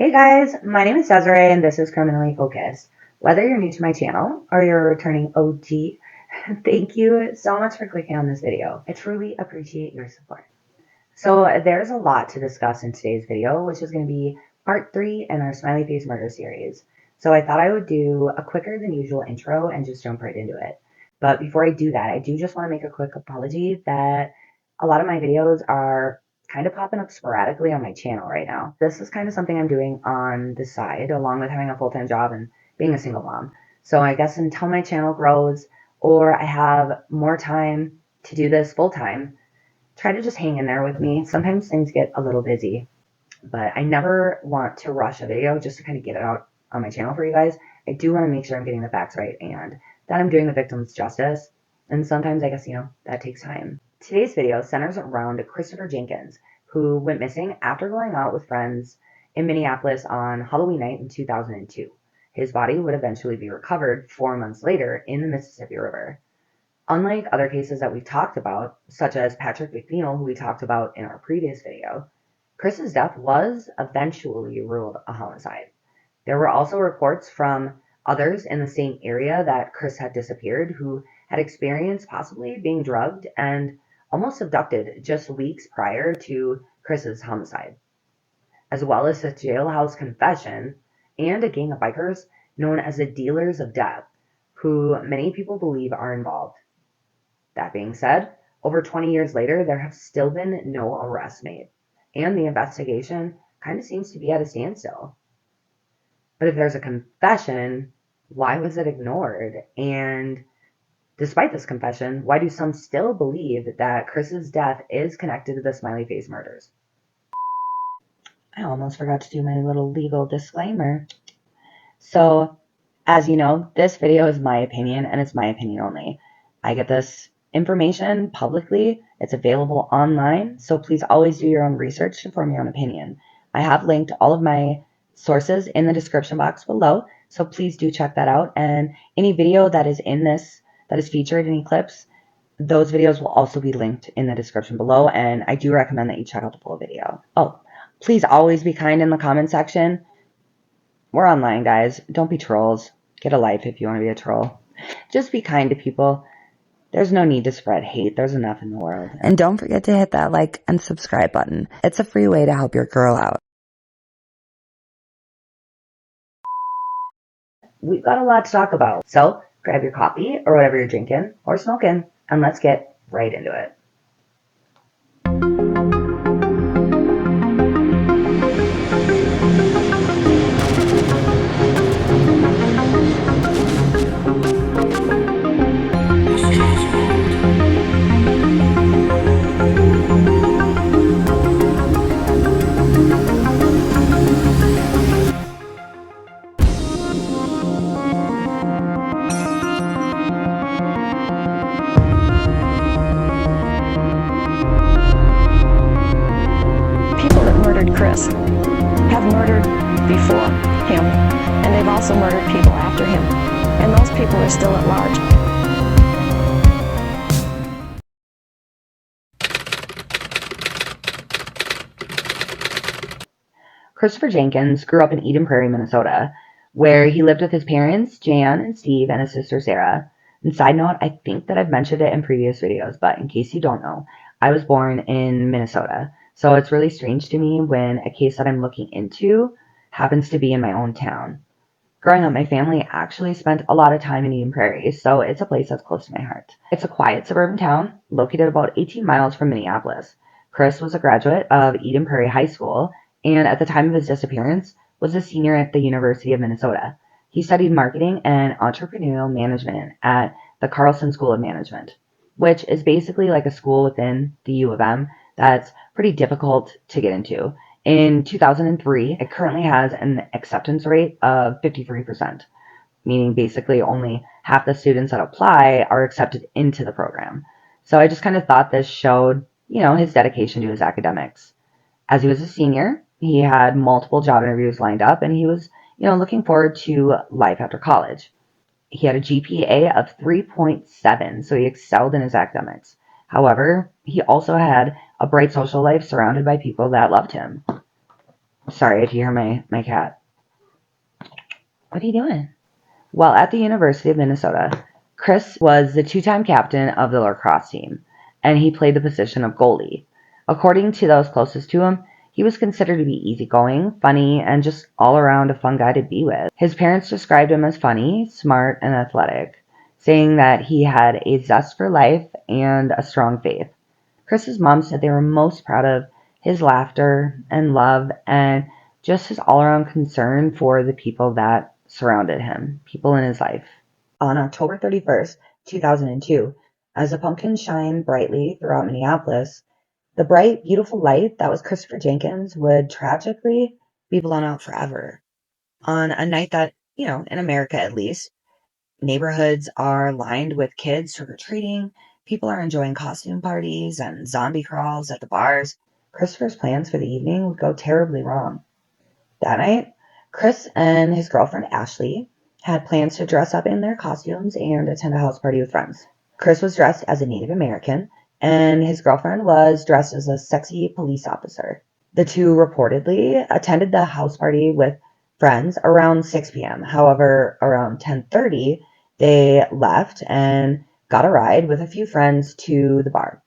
Hey guys, my name is Desiree and this is Criminally Focused. Whether you're new to my channel or you're a returning OG, thank you so much for clicking on this video. I truly appreciate your support. So there's a lot to discuss in today's video, which is going to be part 3 in our Smiley Face Murder series. So I thought I would do a quicker than usual intro and just jump right into it. But before I do that, I do just want to make a quick apology that a lot of my videos are kind of popping up sporadically on my channel right now. This is kind of something I'm doing on the side, along with having a full-time job and being a single mom. So I guess until my channel grows or I have more time to do this full-time, try to just hang in there with me. Sometimes things get a little busy, but I never want to rush a video just to kind of get it out on my channel for you guys. I do want to make sure I'm getting the facts right and that I'm doing the victims justice. And sometimes I guess, that takes time. Today's video centers around Christopher Jenkins, who went missing after going out with friends in Minneapolis on Halloween night in 2002. His body would eventually be recovered 4 months later in the Mississippi River. Unlike other cases that we've talked about, such as Patrick McNeil, who we talked about in our previous video, Chris's death was eventually ruled a homicide. There were also reports from others in the same area that Chris had disappeared who had experienced possibly being drugged and almost abducted just weeks prior to Chris's homicide, as well as a jailhouse confession and a gang of bikers known as the Dealers of Death, who many people believe are involved. That being said, over 20 years later, there have still been no arrests made, and the investigation kind of seems to be at a standstill. But if there's a confession, why was it ignored? And despite this confession, why do some still believe that Chris's death is connected to the Smiley Face murders? I almost forgot to do my little legal disclaimer. So, as you know, this video is my opinion, and it's my opinion only. I get this information publicly. It's available online, so please always do your own research to form your own opinion. I have linked all of my sources in the description box below, so please do check that out. And any video that is in this, that is featured, any clips, those videos will also be linked in the description below, and I do recommend that you check out the full video. Oh, please always be kind in the comment section. We're online, guys. Don't be trolls. Get a life if you want to be a troll. Just be kind to people. There's no need to spread hate. There's enough in the world. And don't forget to hit that like and subscribe button. It's a free way to help your girl out. We've got a lot to talk about. So grab your coffee or whatever you're drinking or smoking, and let's get right into it. Chris have murdered before him, and they've also murdered people after him, and those people are still at large. Christopher Jenkins grew up in Eden Prairie, Minnesota, where he lived with his parents, Jan and Steve, and his sister, Sarah. And side note, I think that I've mentioned it in previous videos, but in case you don't know, I was born in Minnesota. So it's really strange to me when a case that I'm looking into happens to be in my own town. Growing up, my family actually spent a lot of time in Eden Prairie, so it's a place that's close to my heart. It's a quiet suburban town located about 18 miles from Minneapolis. Chris was a graduate of Eden Prairie High School, and at the time of his disappearance was a senior at the University of Minnesota. He studied marketing and entrepreneurial management at the Carlson School of Management, which is basically like a school within the U of M that's pretty difficult to get into. In 2003, it currently has an acceptance rate of 53%, meaning basically only half the students that apply are accepted into the program. So I just kind of thought this showed, his dedication to his academics. As he was a senior, he had multiple job interviews lined up, and he was, looking forward to life after college. He had a GPA of 3.7, so he excelled in his academics. However, he also had a bright social life surrounded by people that loved him. Sorry if you hear my cat. What are you doing? While at the University of Minnesota, Chris was the two-time captain of the lacrosse team, and he played the position of goalie. According to those closest to him, he was considered to be easygoing, funny, and just all around a fun guy to be with. His parents described him as funny, smart, and athletic, saying that he had a zest for life and a strong faith. Chris's mom said they were most proud of his laughter and love and just his all around concern for the people that surrounded him, people in his life. On October 31st, 2002, as the pumpkins shine brightly throughout Minneapolis, the bright, beautiful light that was Christopher Jenkins would tragically be blown out forever. On a night that, in America at least, neighborhoods are lined with kids trick-or-treating, people are enjoying costume parties and zombie crawls at the bars. Christopher's plans for the evening would go terribly wrong. That night, Chris and his girlfriend Ashley had plans to dress up in their costumes and attend a house party with friends. Chris was dressed as a Native American, and his girlfriend was dressed as a sexy police officer. The two reportedly attended the house party with friends around 6 p.m. However, around 10:30, they left and got a ride with a few friends to the bar.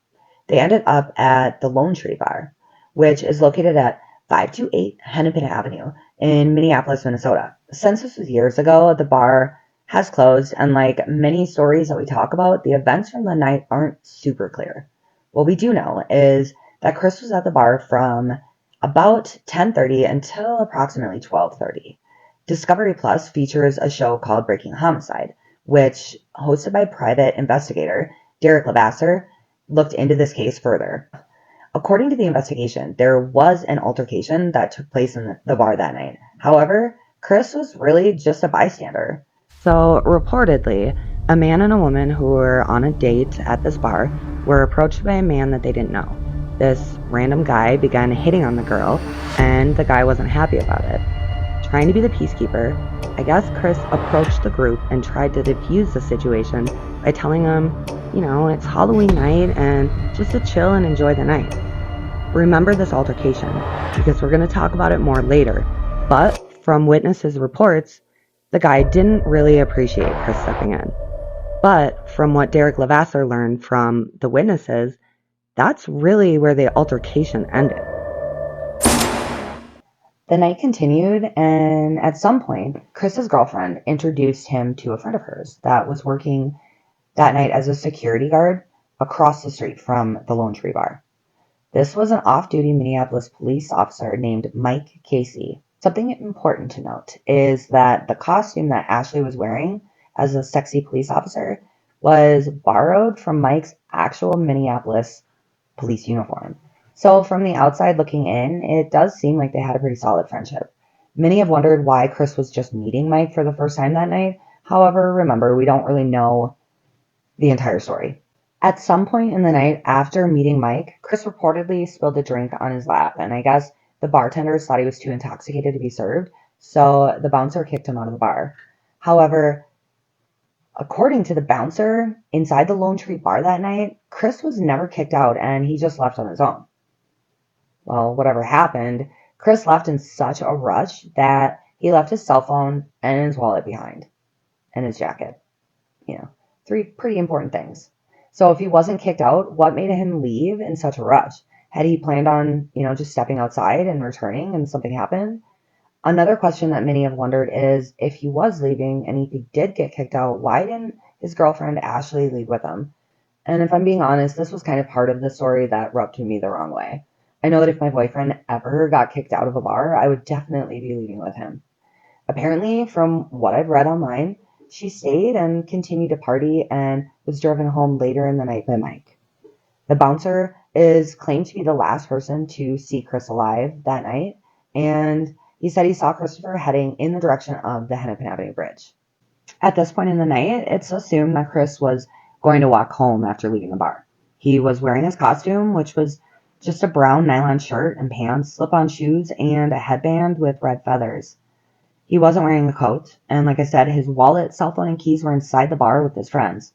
They ended up at the Lone Tree Bar, which is located at 528 Hennepin Avenue in Minneapolis, Minnesota. Since this was years ago, the bar has closed, and like many stories that we talk about, the events from the night aren't super clear. What we do know is that Chris was at the bar from about 10:30 until approximately 12:30. Discovery Plus features a show called Breaking Homicide, which, hosted by private investigator Derek Levasseur, looked into this case further. According to the investigation, there was an altercation that took place in the bar that night. However, Chris was really just a bystander. So, reportedly, a man and a woman who were on a date at this bar were approached by a man that they didn't know. This random guy began hitting on the girl, and the guy wasn't happy about it. Trying to be the peacekeeper, I guess Chris approached the group and tried to defuse the situation by telling them, it's Halloween night and just to chill and enjoy the night. Remember this altercation because we're going to talk about it more later, but from witnesses' reports, the guy didn't really appreciate Chris stepping in. But from what Derek Levasseur learned from the witnesses, that's really where the altercation ended. The night continued, and at some point, Chris's girlfriend introduced him to a friend of hers that was working that night as a security guard across the street from the Lone Tree Bar. This was an off-duty Minneapolis police officer named Mike Casey. Something important to note is that the costume that Ashley was wearing as a sexy police officer was borrowed from Mike's actual Minneapolis police uniform. So from the outside looking in, it does seem like they had a pretty solid friendship. Many have wondered why Chris was just meeting Mike for the first time that night. However, remember, we don't really know the entire story. At some point in the night after meeting Mike, Chris reportedly spilled a drink on his lap, and I guess the bartenders thought he was too intoxicated to be served, so the bouncer kicked him out of the bar. However, according to the bouncer inside the Lone Tree Bar that night, Chris was never kicked out and he just left on his own. Well, whatever happened, Chris left in such a rush that he left his cell phone and his wallet behind, and his jacket. Three pretty important things. So if he wasn't kicked out, what made him leave in such a rush? Had he planned on, just stepping outside and returning and something happened? Another question that many have wondered is if he was leaving and if he did get kicked out, why didn't his girlfriend Ashley leave with him? And if I'm being honest, this was kind of part of the story that rubbed me the wrong way. I know that if my boyfriend ever got kicked out of a bar, I would definitely be leaving with him. Apparently, from what I've read online, she stayed and continued to party and was driven home later in the night by Mike. The bouncer is claimed to be the last person to see Chris alive that night, and he said he saw Christopher heading in the direction of the Hennepin Avenue Bridge. At this point in the night, it's assumed that Chris was going to walk home after leaving the bar. He was wearing his costume, which was just a brown nylon shirt and pants, slip-on shoes, and a headband with red feathers. He wasn't wearing a coat, and like I said, his wallet, cell phone, and keys were inside the bar with his friends.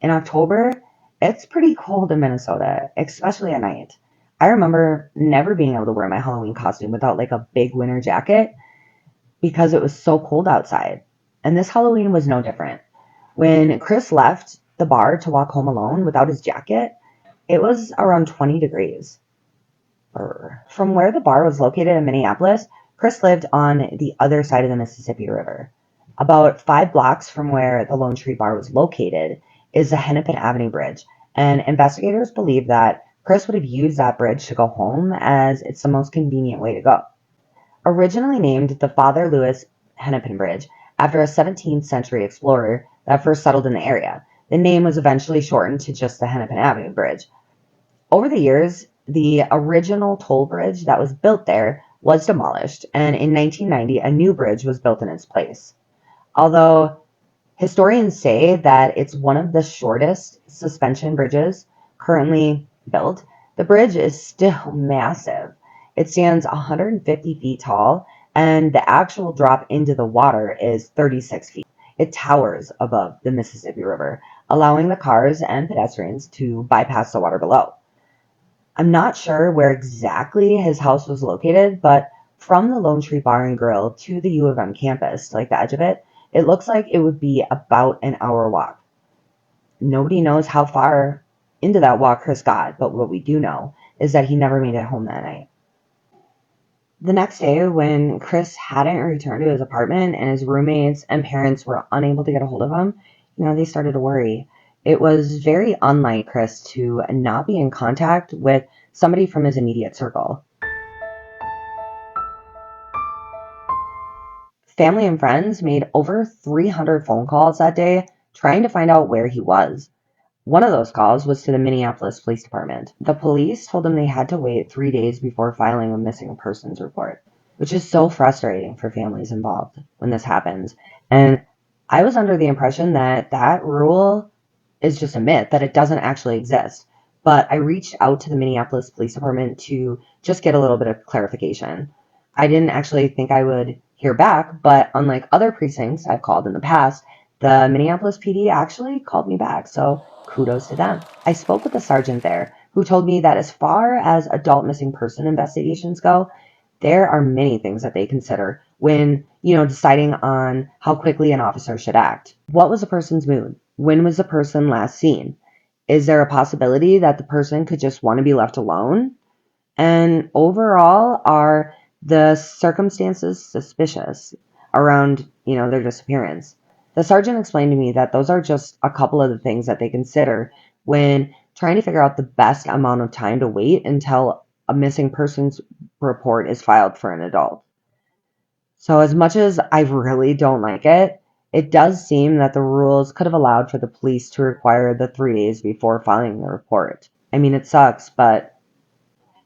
In October, it's pretty cold in Minnesota, especially at night. I remember never being able to wear my Halloween costume without like a big winter jacket because it was so cold outside. And this Halloween was no different. When Chris left the bar to walk home alone without his jacket, it was around 20 degrees. From where the bar was located in Minneapolis, Chris lived on the other side of the Mississippi River. About 5 blocks from where the Lone Tree Bar was located is the Hennepin Avenue Bridge, and investigators believe that Chris would have used that bridge to go home as it's the most convenient way to go. Originally named the Father Louis Hennepin Bridge after a 17th century explorer that first settled in the area, the name was eventually shortened to just the Hennepin Avenue Bridge. Over the years, the original toll bridge that was built there was demolished, and in 1990, a new bridge was built in its place. Although historians say that it's one of the shortest suspension bridges currently built, the bridge is still massive. It stands 150 feet tall, and the actual drop into the water is 36 feet. It towers above the Mississippi River, allowing the cars and pedestrians to bypass the water below. I'm not sure where exactly his house was located, but from the Lone Tree Bar and Grill to the U of M campus, like the edge of it, it looks like it would be about an hour walk. Nobody knows how far into that walk Chris got, but what we do know is that he never made it home that night. The next day, when Chris hadn't returned to his apartment and his roommates and parents were unable to get a hold of him, they started to worry. It was very unlike Chris to not be in contact with somebody from his immediate circle. Family and friends made over 300 phone calls that day trying to find out where he was. One of those calls was to the Minneapolis Police Department. The police told them they had to wait 3 days before filing a missing persons report, which is so frustrating for families involved when this happens. And I was under the impression that that rule is just a myth, that it doesn't actually exist. But I reached out to the Minneapolis Police Department to just get a little bit of clarification. I didn't actually think I would hear back, but unlike other precincts I've called in the past, the Minneapolis PD actually called me back, so kudos to them. I spoke with the sergeant there, who told me that as far as adult missing person investigations go, there are many things that they consider when, deciding on how quickly an officer should act. What was a person's mood? When was the person last seen? Is there a possibility that the person could just want to be left alone? And overall, are the circumstances suspicious around, their disappearance? The sergeant explained to me that those are just a couple of the things that they consider when trying to figure out the best amount of time to wait until a missing persons report is filed for an adult. So as much as I really don't like it, it does seem that the rules could have allowed for the police to require the 3 days before filing the report. I mean, it sucks, but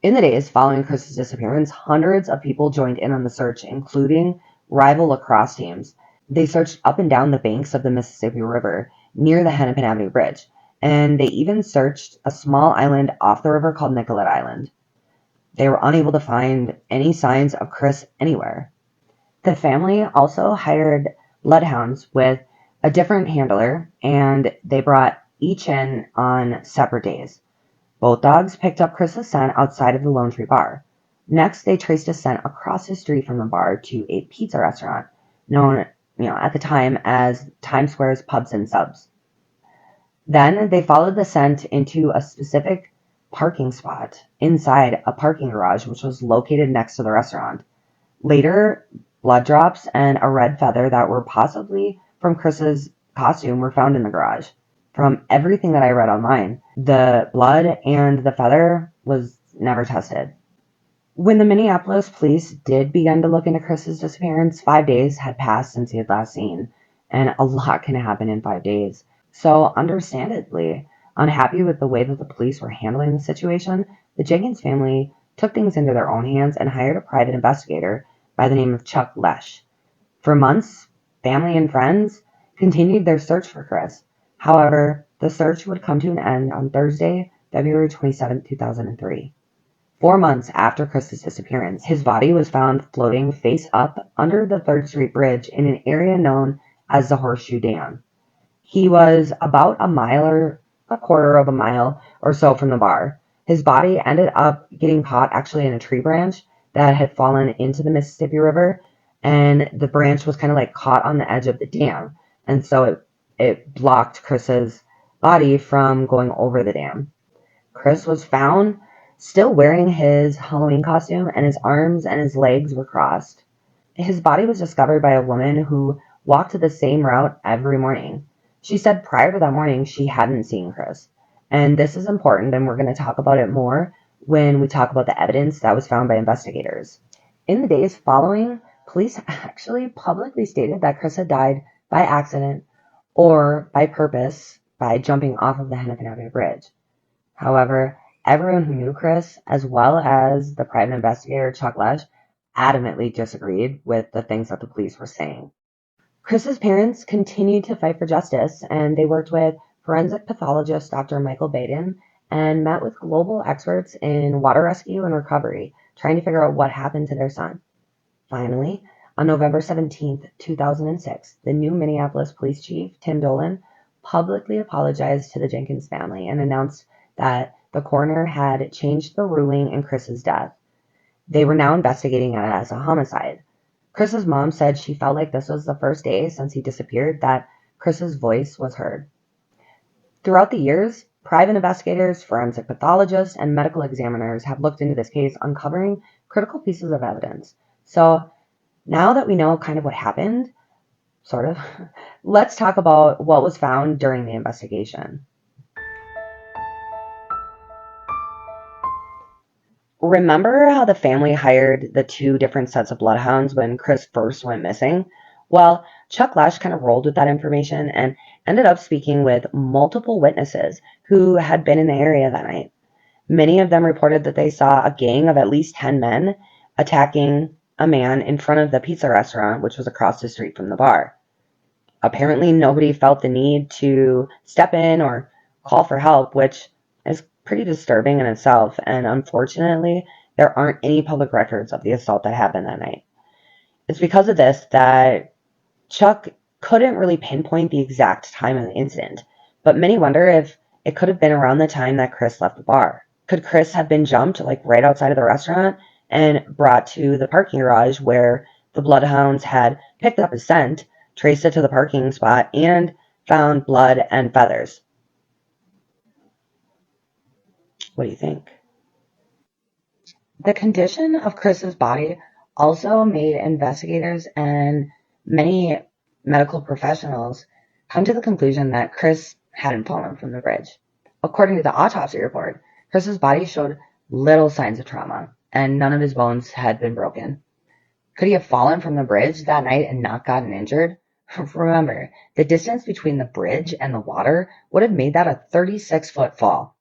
in the days following Chris's disappearance, hundreds of people joined in on the search, including rival lacrosse teams. They searched up and down the banks of the Mississippi River near the Hennepin Avenue Bridge, and they even searched a small island off the river called Nicollet Island. They were unable to find any signs of Chris anywhere. The family also hired bloodhounds with a different handler, and they brought each in on separate days. Both dogs picked up Chris's scent outside of the Lone Tree Bar. Next, they traced his scent across the street from the bar to a pizza restaurant known, at the time as Times Square's Pubs and Subs. Then they followed the scent into a specific parking spot inside a parking garage, which was located next to the restaurant. Later, blood drops and a red feather that were possibly from Chris's costume were found in the garage. From everything that I read online, the blood and the feather was never tested. When the Minneapolis police did begin to look into Chris's disappearance, 5 days had passed since he had last seen, and a lot can happen in 5 days. So, understandably, unhappy with the way that the police were handling the situation, the Jenkins family took things into their own hands and hired a private investigator by the name of Chuck Lesh. For months, family and friends continued their search for Chris. However, the search would come to an end on Thursday, February 27, 2003. 4 months after Chris's disappearance, his body was found floating face up under the 3rd Street Bridge in an area known as the Horseshoe Dam. He was about a mile or a quarter of a mile or so from the bar, His body ended up getting caught actually in a tree branch that had fallen into the Mississippi River, and the branch was kind of like caught on the edge of the dam, and so it blocked Chris's body from going over the dam. Chris was found still wearing his Halloween costume, and his arms and his legs were crossed. His body was discovered by a woman who walked the same route every morning. She said prior to that morning she hadn't seen Chris. And this is important, and we're going to talk about it more when we talk about the evidence that was found by investigators. In the days following, police actually publicly stated that Chris had died by accident or by purpose by jumping off of the Hennepin Avenue Bridge. However, everyone who knew Chris, as well as the private investigator Chuck Lesh, adamantly disagreed with the things that the police were saying. Chris's parents continued to fight for justice, and they worked with forensic pathologist Dr. Michael Baden and met with global experts in water rescue and recovery, trying to figure out what happened to their son. Finally, on November 17, 2006, the new Minneapolis police chief, Tim Dolan, publicly apologized to the Jenkins family and announced that the coroner had changed the ruling in Chris's death. They were now investigating it as a homicide. Chris's mom said she felt like this was the first day since he disappeared that Chris's voice was heard. Throughout the years, private investigators, forensic pathologists, and medical examiners have looked into this case, uncovering critical pieces of evidence. So now that we know kind of what happened, sort of, let's talk about what was found during the investigation. Remember how the family hired the two different sets of bloodhounds when Chris first went missing? Well, Chuck Lesh kind of rolled with that information and ended up speaking with multiple witnesses who had been in the area that night. Many of them reported that they saw a gang of at least 10 men attacking a man in front of the pizza restaurant, which was across the street from the bar. Apparently, nobody felt the need to step in or call for help, which is pretty disturbing in itself, and unfortunately, there aren't any public records of the assault that happened that night. It's because of this that Chuck couldn't really pinpoint the exact time of the incident, but many wonder if it could have been around the time that Chris left the bar. Could Chris have been jumped like right outside of the restaurant and brought to the parking garage where the bloodhounds had picked up his scent, traced it to the parking spot, and found blood and feathers? What do you think? The condition of Chris's body also made investigators and many medical professionals come to the conclusion that Chris hadn't fallen from the bridge. According to the autopsy report, Chris's body showed little signs of trauma, and none of his bones had been broken. Could he have fallen from the bridge that night and not gotten injured? Remember, the distance between the bridge and the water would have made that a 36-foot fall.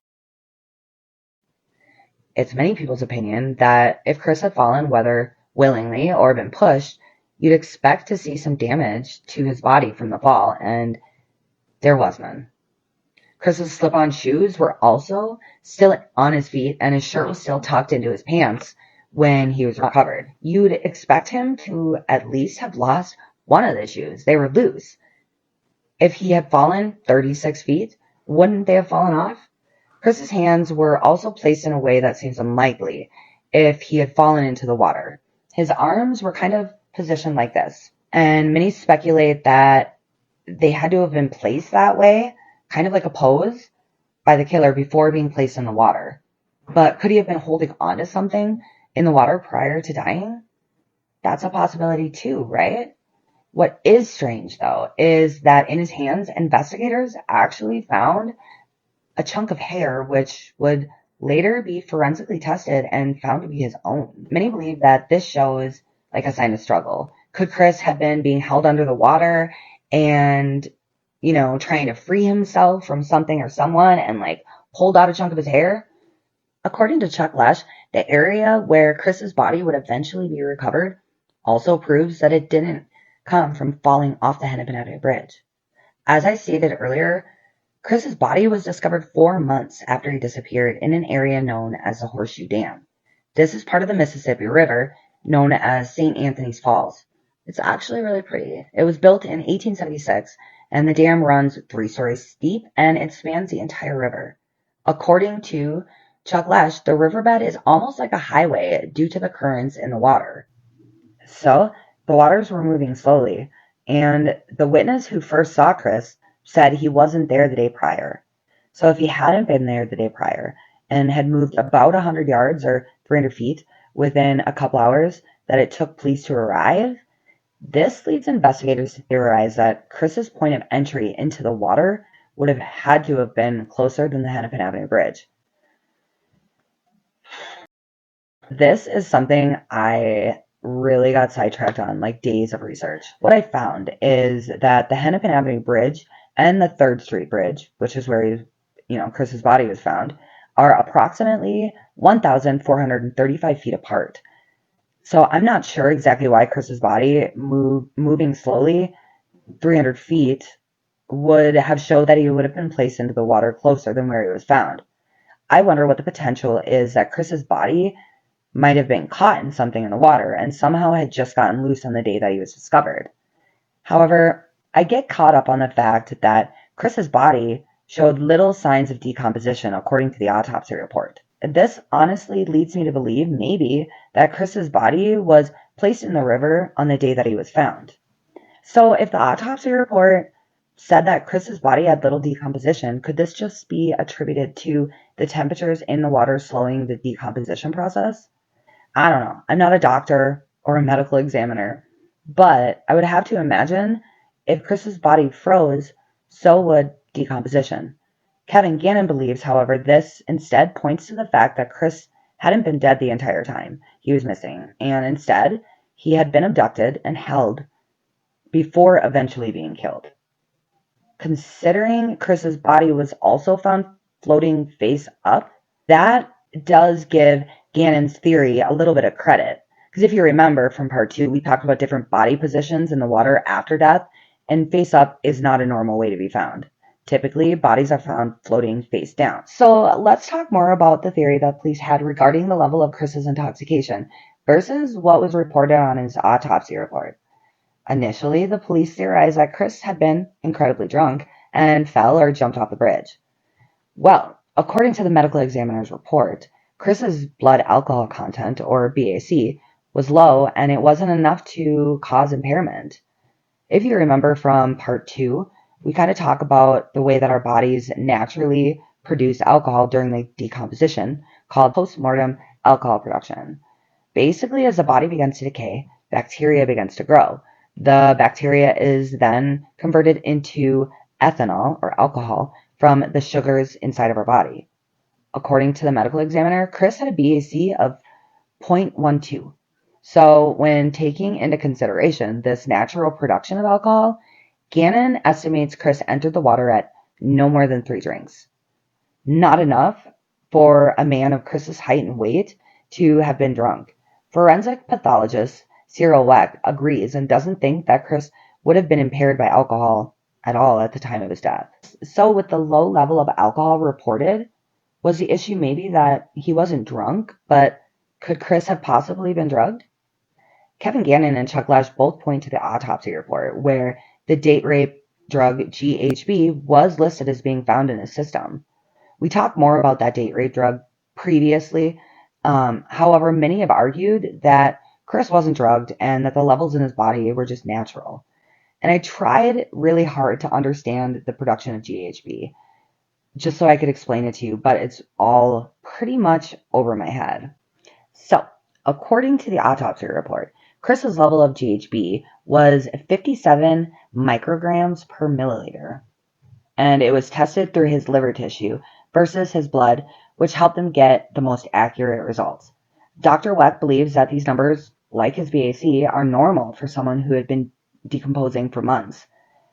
It's many people's opinion that if Chris had fallen, whether willingly or been pushed, you'd expect to see some damage to his body from the fall, and there was none. Chris's slip-on shoes were also still on his feet, and his shirt was still tucked into his pants when he was recovered. You'd expect him to at least have lost one of the shoes. They were loose. If he had fallen 36 feet, wouldn't they have fallen off? Chris's hands were also placed in a way that seems unlikely if he had fallen into the water. His arms were kind of positioned like this, and many speculate that they had to have been placed that way, kind of like a pose, by the killer before being placed in the water. But could he have been holding on to something in the water prior to dying? That's a possibility too, right? What is strange, though, is that in his hands, investigators actually found a chunk of hair which would later be forensically tested and found to be his own. Many believe that this shows like a sign of struggle. Could Chris have been being held under the water and, trying to free himself from something or someone and like pulled out a chunk of his hair? According to Chuck Lesh, the area where Chris's body would eventually be recovered also proves that it didn't come from falling off the Hennepin Avenue Bridge. As I stated earlier, Chris's body was discovered 4 months after he disappeared in an area known as the Horseshoe Dam. This is part of the Mississippi River known as St. Anthony's Falls. It's actually really pretty. It was built in 1876, and the dam runs 3 stories deep, and it spans the entire river. According to Chuck Lesh, the riverbed is almost like a highway due to the currents in the water. So the waters were moving slowly, and the witness who first saw Chris said he wasn't there the day prior. So if he hadn't been there the day prior and had moved about 100 yards or 300 feet within a couple hours that it took police to arrive, this leads investigators to theorize that Chris's point of entry into the water would have had to have been closer than the Hennepin Avenue Bridge. This is something I really got sidetracked on, like days of research. What I found is that the Hennepin Avenue Bridge and the 3rd Street Bridge, which is where Chris's body was found, are approximately 1,435 feet apart. So I'm not sure exactly why Chris's body moving slowly 300 feet would have showed that he would have been placed into the water closer than where he was found. I wonder what the potential is that Chris's body might have been caught in something in the water and somehow had just gotten loose on the day that he was discovered. However, I get caught up on the fact that Chris's body showed little signs of decomposition according to the autopsy report. This honestly leads me to believe maybe that Chris's body was placed in the river on the day that he was found. So if the autopsy report said that Chris's body had little decomposition, could this just be attributed to the temperatures in the water slowing the decomposition process? I don't know. I'm not a doctor or a medical examiner, but I would have to imagine if Chris's body froze, so would decomposition. Kevin Gannon believes, however, this instead points to the fact that Chris hadn't been dead the entire time he was missing, and instead he had been abducted and held before eventually being killed. Considering Chris's body was also found floating face up, that does give Gannon's theory a little bit of credit. Because if you remember from part 2, we talked about different body positions in the water after death, and face up is not a normal way to be found. Typically, bodies are found floating face down. So let's talk more about the theory that police had regarding the level of Chris's intoxication versus what was reported on his autopsy report. Initially, the police theorized that Chris had been incredibly drunk and fell or jumped off the bridge. Well, according to the medical examiner's report, Chris's blood alcohol content, or BAC, was low and it wasn't enough to cause impairment. If you remember from part 2, we kind of talk about the way that our bodies naturally produce alcohol during the decomposition, called postmortem alcohol production. Basically, as the body begins to decay, bacteria begins to grow. The bacteria is then converted into ethanol, or alcohol, from the sugars inside of our body. According to the medical examiner, Chris had a BAC of 0.12. So when taking into consideration this natural production of alcohol, Gannon estimates Chris entered the water at no more than 3 drinks. Not enough for a man of Chris's height and weight to have been drunk. Forensic pathologist Cyril Weck agrees and doesn't think that Chris would have been impaired by alcohol at all at the time of his death. So with the low level of alcohol reported, was the issue maybe that he wasn't drunk, but could Chris have possibly been drugged? Kevin Gannon and Chuck Lesh both point to the autopsy report, where the date rape drug GHB was listed as being found in his system. We talked more about that date rape drug previously. However, many have argued that Chris wasn't drugged and that the levels in his body were just natural. And I tried really hard to understand the production of GHB, just so I could explain it to you, but it's all pretty much over my head. So, according to the autopsy report, Chris's level of GHB was 57 micrograms per milliliter, and it was tested through his liver tissue versus his blood, which helped them get the most accurate results. Dr. Weck believes that these numbers, like his BAC, are normal for someone who had been decomposing for months.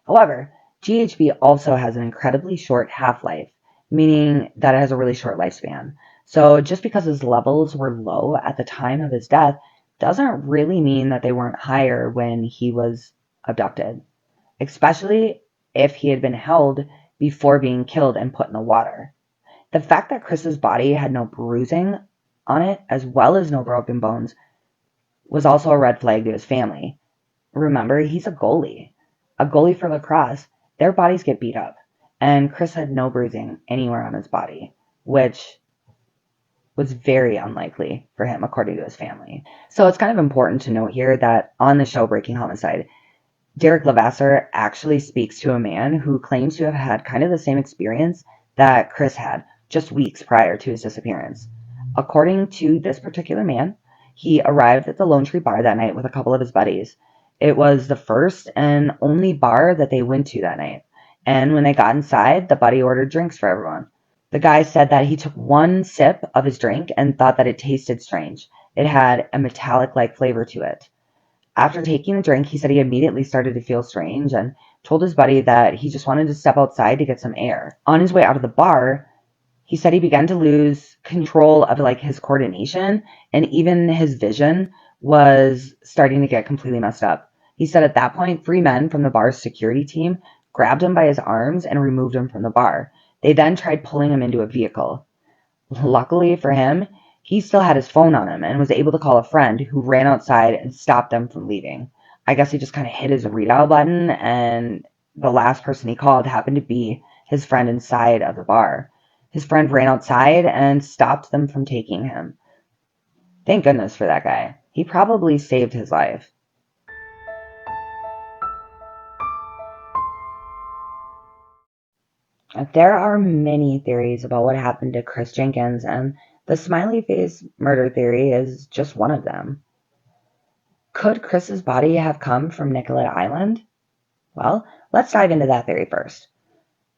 However, GHB also has an incredibly short half-life, meaning that it has a really short lifespan. So just because his levels were low at the time of his death doesn't really mean that they weren't higher when he was abducted, especially if he had been held before being killed and put in the water. The fact that Chris's body had no bruising on it, as well as no broken bones, was also a red flag to his family. Remember, he's a goalie. A goalie for lacrosse, their bodies get beat up, and Chris had no bruising anywhere on his body, which was very unlikely for him, according to his family. So it's kind of important to note here that on the show Breaking Homicide, Derek Levasseur actually speaks to a man who claims to have had kind of the same experience that Chris had just weeks prior to his disappearance. According to this particular man, he arrived at the Lone Tree Bar that night with a couple of his buddies. It was the first and only bar that they went to that night. And when they got inside, the buddy ordered drinks for everyone. The guy said that he took one sip of his drink and thought that it tasted strange. It had a metallic-like flavor to it. After taking the drink, he said he immediately started to feel strange and told his buddy that he just wanted to step outside to get some air. On his way out of the bar, he said he began to lose control of his coordination, and even his vision was starting to get completely messed up. He said at that point, 3 men from the bar's security team grabbed him by his arms and removed him from the bar. They then tried pulling him into a vehicle. Luckily for him, he still had his phone on him and was able to call a friend who ran outside and stopped them from leaving. I guess he just kind of hit his redial button, and the last person he called happened to be his friend inside of the bar. His friend ran outside and stopped them from taking him. Thank goodness for that guy. He probably saved his life. There are many theories about what happened to Chris Jenkins, and the Smiley Face murder theory is just one of them. Could Chris's body have come from Nicollet Island? Well, let's dive into that theory first.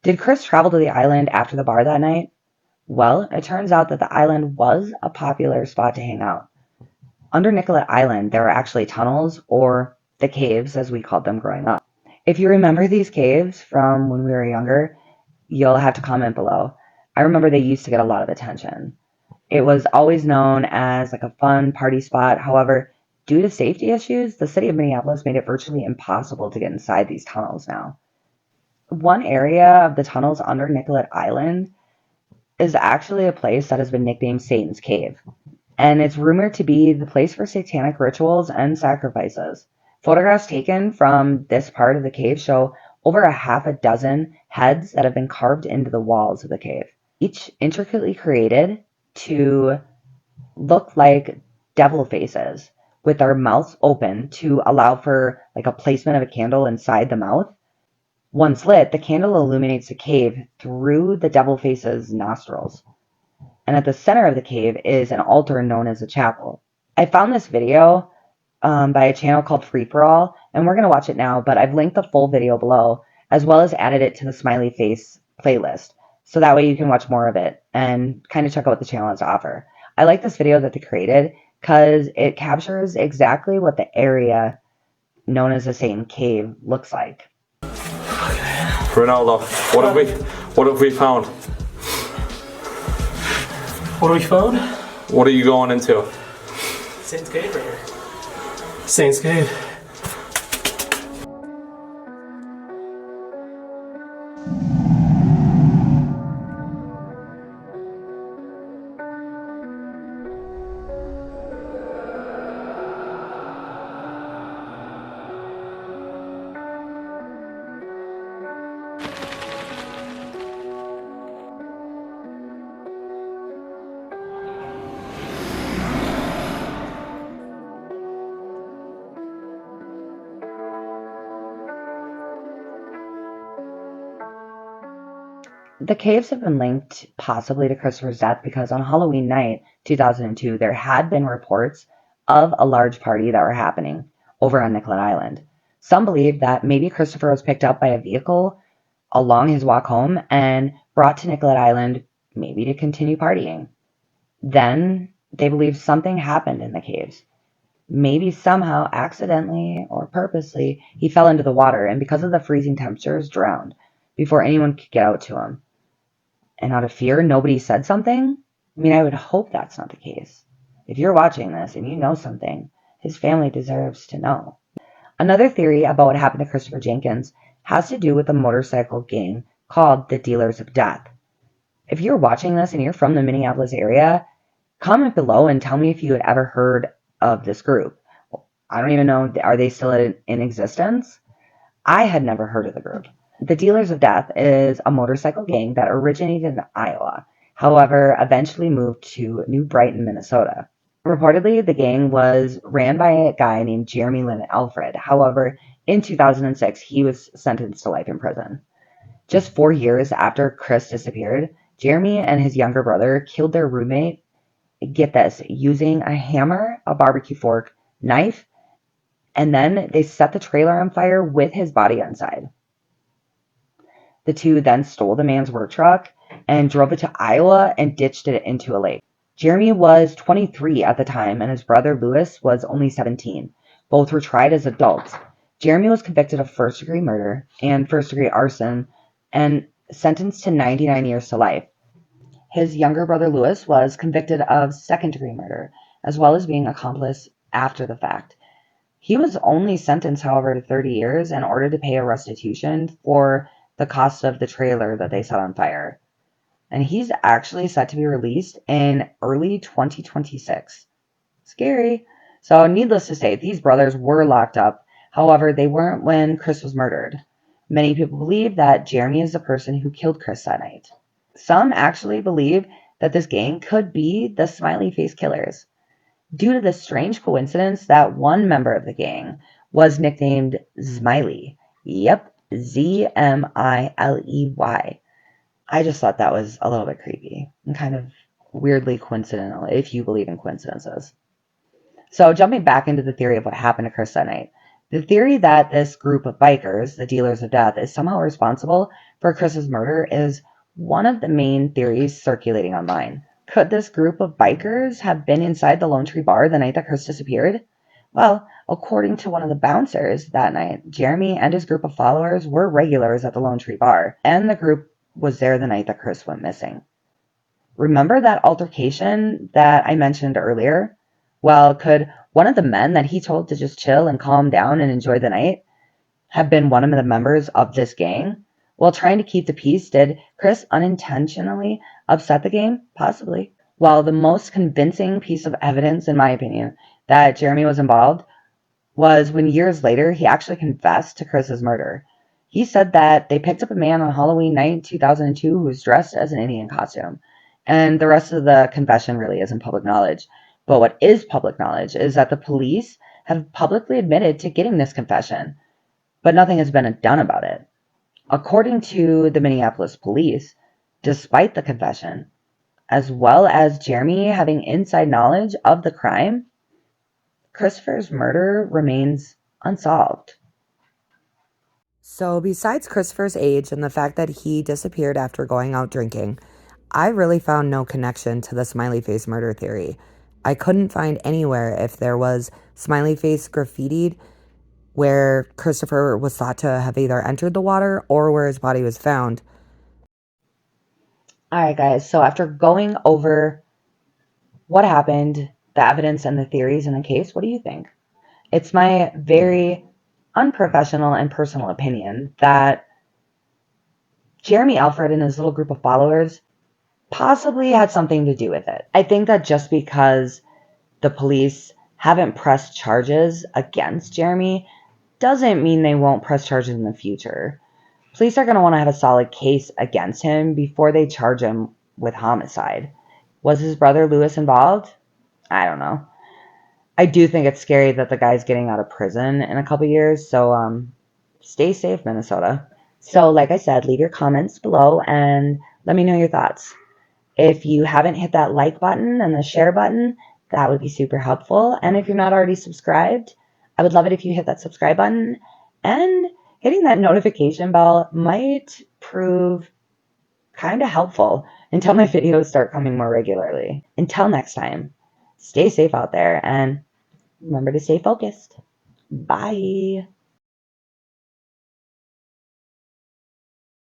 Did Chris travel to the island after the bar that night? Well, it turns out that the island was a popular spot to hang out. Under Nicollet Island, there are actually tunnels, or the caves as we called them growing up. If you remember these caves from when we were younger, you'll have to comment below. I remember they used to get a lot of attention. It was always known as a fun party spot. However, due to safety issues, the city of Minneapolis made it virtually impossible to get inside these tunnels now. One area of the tunnels under Nicollet Island is actually a place that has been nicknamed Satan's Cave, and it's rumored to be the place for satanic rituals and sacrifices. Photographs taken from this part of the cave show over a half a dozen heads that have been carved into the walls of the cave, each intricately created to look like devil faces with their mouths open to allow for a placement of a candle inside the mouth. Once lit, the candle illuminates the cave through the devil face's nostrils. And at the center of the cave is an altar known as a chapel. I found this video by a channel called Free For All, and we're going to watch it now, but I've linked the full video below, as well as added it to the Smiley Face playlist, so that way you can watch more of it and kind of check out what the channel has to offer. I like this video that they created because it captures exactly what the area known as the Satan Cave looks like. Ronaldo, what have we found? What have we found? What are you going into? Satan's Cave right here. Satan's Cave. The caves have been linked possibly to Christopher's death because on Halloween night, 2002, there had been reports of a large party that were happening over on Nicollet Island. Some believe that maybe Christopher was picked up by a vehicle along his walk home and brought to Nicollet Island maybe to continue partying. Then they believe something happened in the caves. Maybe somehow, accidentally or purposely, he fell into the water and because of the freezing temperatures, drowned before anyone could get out to him. And out of fear, nobody said something? I mean, I would hope that's not the case. If you're watching this and you know something, his family deserves to know. Another theory about what happened to Christopher Jenkins has to do with a motorcycle gang called the Dealers of Death. If you're watching this and you're from the Minneapolis area, comment below and tell me if you had ever heard of this group. I don't even know, are they still in existence? I had never heard of the group. The Dealers of Death is a motorcycle gang that originated in Iowa. however, eventually moved to New Brighton, Minnesota. Reportedly, the gang was ran by a guy named Jeremy Lynn Alfred. However, in 2006, he was sentenced to life in prison. Just 4 years after Chris disappeared, Jeremy and his younger brother killed their roommate, get this, using a hammer, a barbecue fork, knife, and then they set the trailer on fire with his body inside. The two then stole the man's work truck and drove it to Iowa and ditched it into a lake. Jeremy was 23 at the time, and his brother Louis was only 17. Both were tried as adults. Jeremy was convicted of first-degree murder and first-degree arson and sentenced to 99 years to life. His younger brother Louis was convicted of second-degree murder, as well as being accomplice after the fact. He was only sentenced, however, to 30 years in order to pay a restitution for the cost of the trailer that they set on fire. And he's actually set to be released in early 2026. Scary. So needless to say, these brothers were locked up. However, they weren't when Chris was murdered. Many people believe that Jeremy is the person who killed Chris that night. Some actually believe that this gang could be the Smiley Face Killers, due to the strange coincidence that one member of the gang was nicknamed Smiley. Yep, Zmiley. I just thought that was a little bit creepy and kind of weirdly coincidental, if you believe in coincidences. So jumping back into the theory of what happened to Chris that night, the theory that this group of bikers, the dealers of death, is somehow responsible for Chris's murder is one of the main theories circulating online. Could this group of bikers have been inside the Lone Tree Bar the night that Chris disappeared? Well, according to one of the bouncers that night, Jeremy and his group of followers were regulars at the Lone Tree Bar, and the group was there the night that Chris went missing. Remember that altercation that I mentioned earlier? Well, could one of the men that he told to just chill and calm down and enjoy the night have been one of the members of this gang? While trying to keep the peace, did Chris unintentionally upset the gang? Possibly. Well, the most convincing piece of evidence, in my opinion, that Jeremy was involved was when years later he actually confessed to Chris's murder. He said that they picked up a man on Halloween night 2002 who was dressed as an Indian costume. And the rest of the confession really isn't public knowledge. But what is public knowledge is that the police have publicly admitted to getting this confession, but nothing has been done about it. According to the Minneapolis police, despite the confession, as well as Jeremy having inside knowledge of the crime, Christopher's murder remains unsolved. So besides Christopher's age and the fact that he disappeared after going out drinking, I really found no connection to the Smiley Face murder theory. I couldn't find anywhere if there was Smiley Face graffitied where Christopher was thought to have either entered the water or where his body was found. Alright guys, so after going over what happened, the evidence and the theories in the case, what do you think? It's my very unprofessional and personal opinion that Jeremy Alfred and his little group of followers possibly had something to do with it. I think that just because the police haven't pressed charges against Jeremy doesn't mean they won't press charges in the future. Police are going to want to have a solid case against him before they charge him with homicide. Was his brother Louis involved? I don't know. I do think it's scary that the guy's getting out of prison in a couple years, so stay safe, Minnesota. So like I said, leave your comments below and let me know your thoughts. If you haven't hit that like button and the share button, that would be super helpful. And if you're not already subscribed, I would love it if you hit that subscribe button. And hitting that notification bell might prove kind of helpful until my videos start coming more regularly. Until next time, stay safe out there and remember to stay focused. Bye.